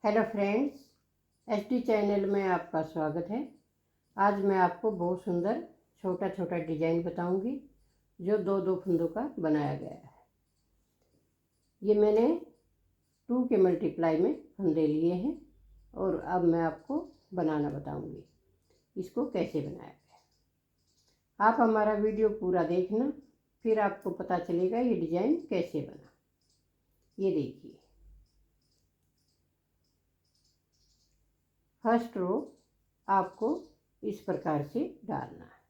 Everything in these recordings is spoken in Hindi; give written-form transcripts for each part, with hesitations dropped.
हेलो फ्रेंड्स, एसटी चैनल में आपका स्वागत है। आज मैं आपको बहुत सुंदर छोटा छोटा डिजाइन बताऊंगी जो दो दो फंदों का बनाया गया है। ये मैंने 2 के मल्टीप्लाई में फंदे लिए हैं और अब मैं आपको बनाना बताऊंगी इसको कैसे बनाया गया। आप हमारा वीडियो पूरा देखना, फिर आपको पता चलेगा ये डिजाइन कैसे बना। ये देखिए, फर्स्ट रो आपको इस प्रकार से डालना है।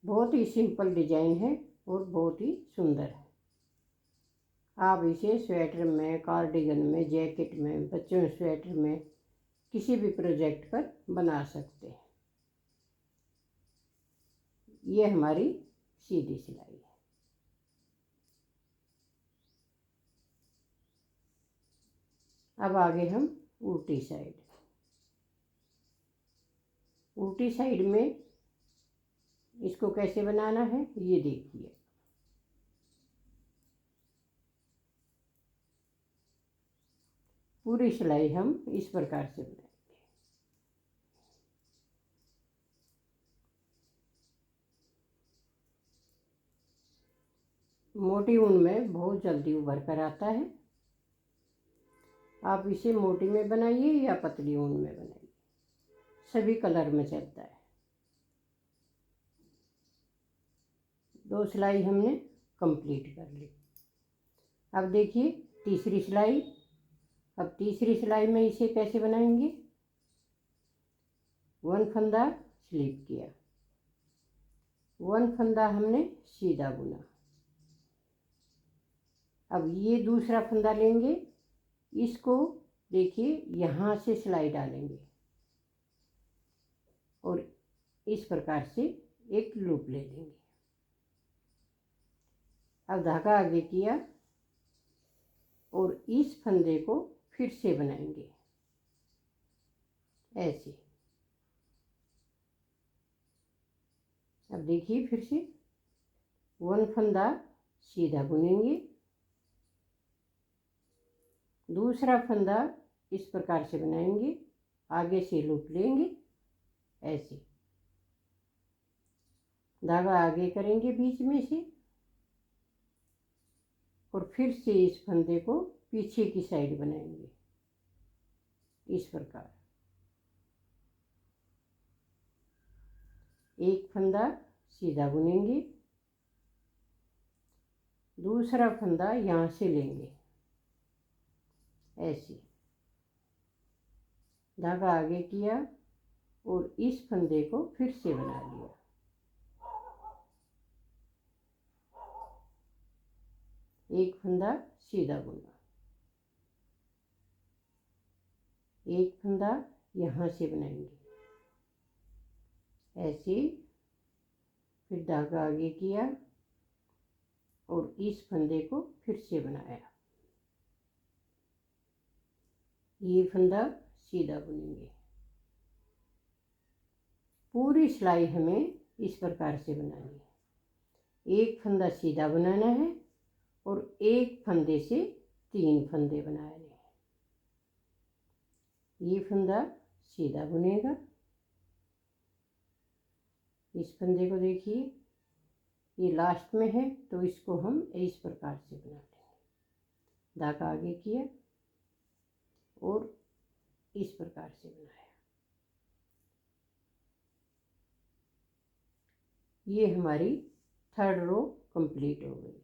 बहुत ही सिंपल डिजाइन है और बहुत ही सुंदर है। आप इसे स्वेटर में, कार्डिगन में, जैकेट में, बच्चों के स्वेटर में, किसी भी प्रोजेक्ट पर बना सकते हैं। ये हमारी सीधी सिलाई है। अब आगे हम उल्टी साइड में इसको कैसे बनाना है ये देखिए। पूरी सिलाई हम इस प्रकार से बनाएंगे। मोटी ऊन में बहुत जल्दी उभर कर आता है। आप इसे मोटी में बनाइए या पतली ऊन में बनाइए, सभी कलर में चलता है। 2 सिलाई हमने कंप्लीट कर ली। अब देखिए तीसरी सिलाई। अब तीसरी सिलाई में इसे कैसे बनाएंगे। 1 फंदा स्लिप किया, 1 फंदा हमने सीधा बुना। अब ये दूसरा फंदा लेंगे, इसको देखिए यहाँ से सिलाई डालेंगे और इस प्रकार से एक लूप ले लेंगे। अब धागा आगे किया और इस फंदे को फिर से बनाएंगे ऐसे। अब देखिए फिर से 1 फंदा सीधा बुनेंगे, दूसरा फंदा इस प्रकार से बनाएंगे, आगे से लूप लेंगे ऐसे। धागा आगे करेंगे बीच में से और फिर से इस फंदे को पीछे की साइड बनाएंगे इस प्रकार। एक फंदा सीधा बुनेंगे, दूसरा फंदा यहाँ से लेंगे ऐसे। धागा आगे किया और इस फंदे को फिर से बना लिया। एक फंदा सीधा बुना, एक फंदा यहाँ से बनाएंगे ऐसे। फिर धागा आगे किया और इस फंदे को फिर से बनाया। ये फंदा सीधा बुनेंगे। पूरी सिलाई हमें इस प्रकार से बनानी है। एक फंदा सीधा बनाना है और एक फंदे से 3 फंदे बनाने हैं। ये फंदा सीधा बुनेगा, इस फंदे को देखिए ये लास्ट में है तो इसको हम इस प्रकार से बना लेंगे। धागा आगे किया और इस प्रकार से बनाया। ये हमारी 3rd रो कंप्लीट हो गई।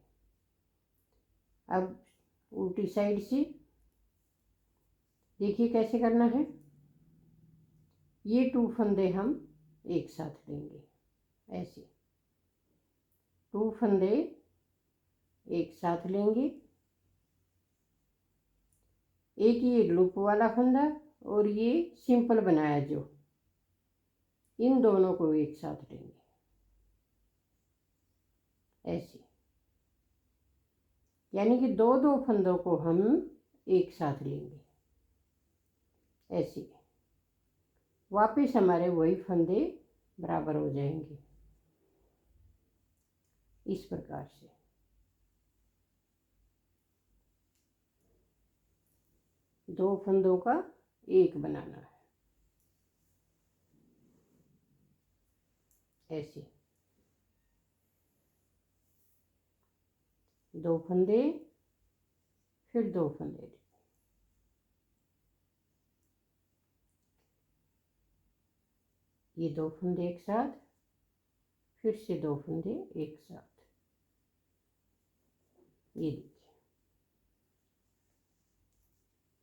अब उल्टी साइड से देखिए कैसे करना है। ये 2 फंदे हम एक साथ लेंगे ऐसे। 2 फंदे एक साथ लेंगे, एक ये लूप वाला फंदा और ये सिंपल बनाया जो, इन दोनों को एक साथ लेंगे ऐसे। यानी कि 2-2 फंदों को हम एक साथ लेंगे ऐसे। वापस हमारे वही फंदे बराबर हो जाएंगे इस प्रकार से। 2 फंदों का एक बनाना है, ऐसे 2 फंदे, फिर 2 फंदे, ये 2 फंदे एक साथ, फिर से 2 फंदे एक साथ, ये देखिए,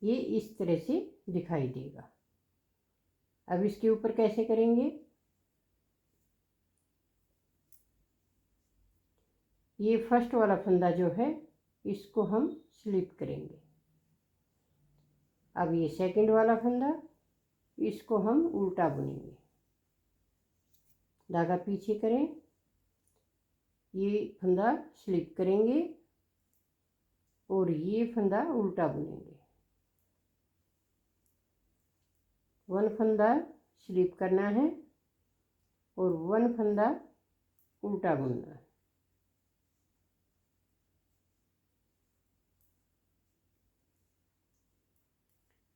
ये इस तरह से दिखाई देगा। अब इसके ऊपर कैसे करेंगे, ये फर्स्ट वाला फंदा जो है इसको हम स्लिप करेंगे। अब ये सेकंड वाला फंदा, इसको हम उल्टा बुनेंगे। धागा पीछे करें, ये फंदा स्लिप करेंगे और ये फंदा उल्टा बुनेंगे। 1 फंदा स्लिप करना है और 1 फंदा उल्टा बुनना है।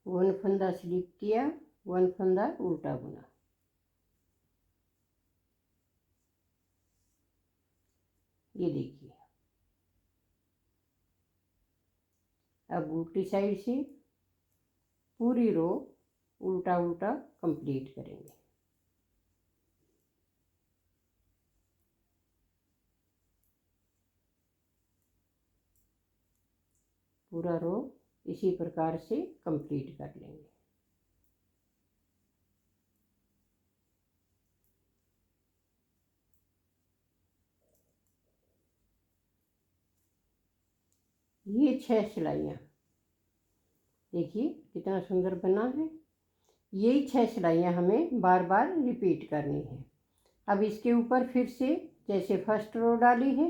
वन फंदा स्लिप किया, 1 फंदा उल्टा बुना, ये देखिए। अब उल्टी साइड से पूरी रो उल्टा उल्टा कंप्लीट करेंगे। पूरा रो इसी प्रकार से कंप्लीट कर लेंगे। ये 6 सिलाइयाँ देखिए कितना सुंदर बना है। यही 6 सिलाइयाँ हमें बार बार रिपीट करनी है। अब इसके ऊपर फिर से जैसे फर्स्ट रो डाली है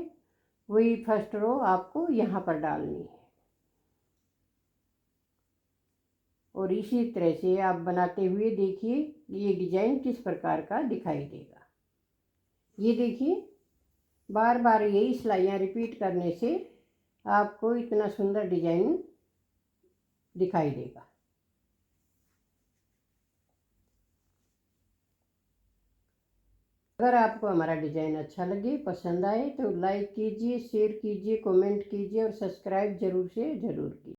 वही फर्स्ट रो आपको यहाँ पर डालनी है और इसी तरह से आप बनाते हुए देखिए ये डिजाइन किस प्रकार का दिखाई देगा। ये देखिए बार बार यही सिलाइयाँ रिपीट करने से आपको इतना सुंदर डिजाइन दिखाई देगा। अगर आपको हमारा डिजाइन अच्छा लगे, पसंद आए तो लाइक कीजिए, शेयर कीजिए, कमेंट कीजिए और सब्सक्राइब जरूर से जरूर कीजिए।